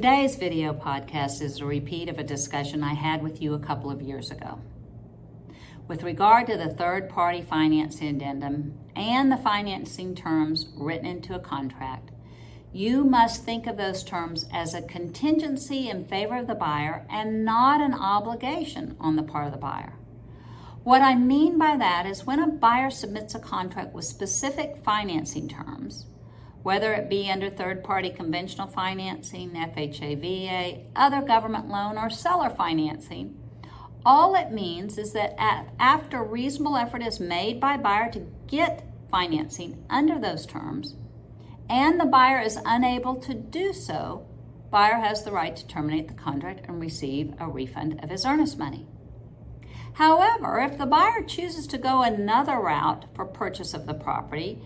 Today's video podcast is a repeat of a discussion I had with you a couple of years ago. With regard to the third-party financing addendum and the financing terms written into a contract, you must think of those terms as a contingency in favor of the buyer and not an obligation on the part of the buyer. What I mean by that is when a buyer submits a contract with specific financing terms, whether it be under third-party conventional financing, FHA, VA, other government loan, or seller financing, all it means is that after reasonable effort is made by buyer to get financing under those terms, and the buyer is unable to do so, buyer has the right to terminate the contract and receive a refund of his earnest money. However, if the buyer chooses to go another route for purchase of the property,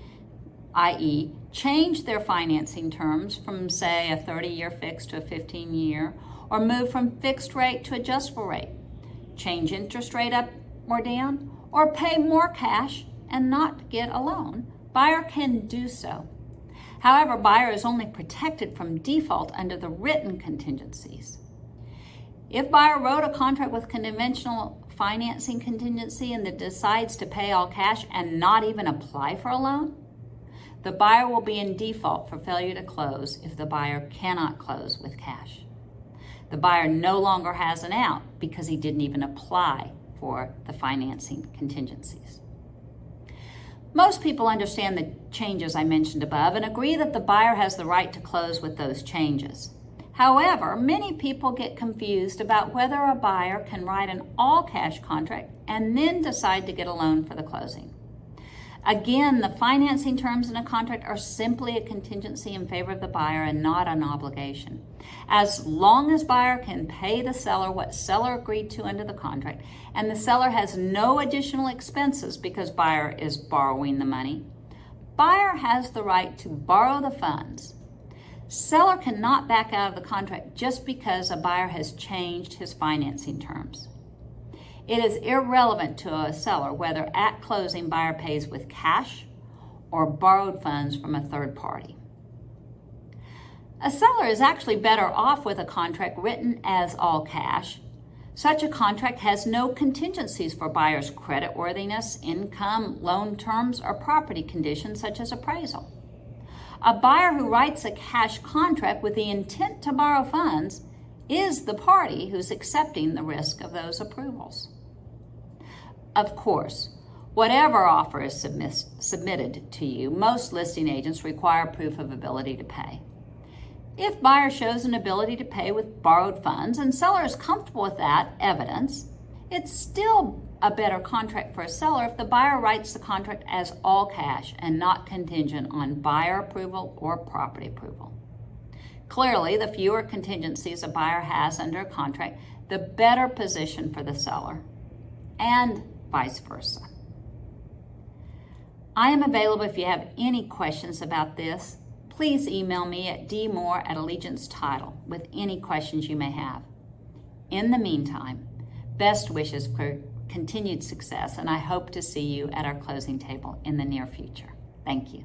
i.e., change their financing terms from, say, a 30-year fixed to a 15-year, or move from fixed rate to adjustable rate, change interest rate up or down, or pay more cash and not get a loan, buyer can do so. However, buyer is only protected from default under the written contingencies. If buyer wrote a contract with conventional financing contingency and then decides to pay all cash and not even apply for a loan, the buyer will be in default for failure to close if the buyer cannot close with cash. The buyer no longer has an out because he didn't even apply for the financing contingencies. Most people understand the changes I mentioned above and agree that the buyer has the right to close with those changes. However, many people get confused about whether a buyer can write an all-cash contract and then decide to get a loan for the closing. Again, the financing terms in a contract are simply a contingency in favor of the buyer and not an obligation. As long as buyer can pay the seller what seller agreed to under the contract, and the seller has no additional expenses because buyer is borrowing the money, buyer has the right to borrow the funds. Seller cannot back out of the contract just because a buyer has changed his financing terms. It is irrelevant to a seller whether at closing buyer pays with cash or borrowed funds from a third party. A seller is actually better off with a contract written as all cash. Such a contract has no contingencies for buyer's creditworthiness, income, loan terms, or property conditions such as appraisal. A buyer who writes a cash contract with the intent to borrow funds is the party who's accepting the risk of those approvals. Of course, whatever offer is submitted to you, most listing agents require proof of ability to pay. If buyer shows an ability to pay with borrowed funds and seller is comfortable with that evidence, it's still a better contract for a seller if the buyer writes the contract as all cash and not contingent on buyer approval or property approval. Clearly, the fewer contingencies a buyer has under a contract, the better position for the seller, and vice versa. I am available if you have any questions about this. Please email me at dmoore@allegiancetitle with any questions you may have. In the meantime, best wishes for continued success, and I hope to see you at our closing table in the near future. Thank you.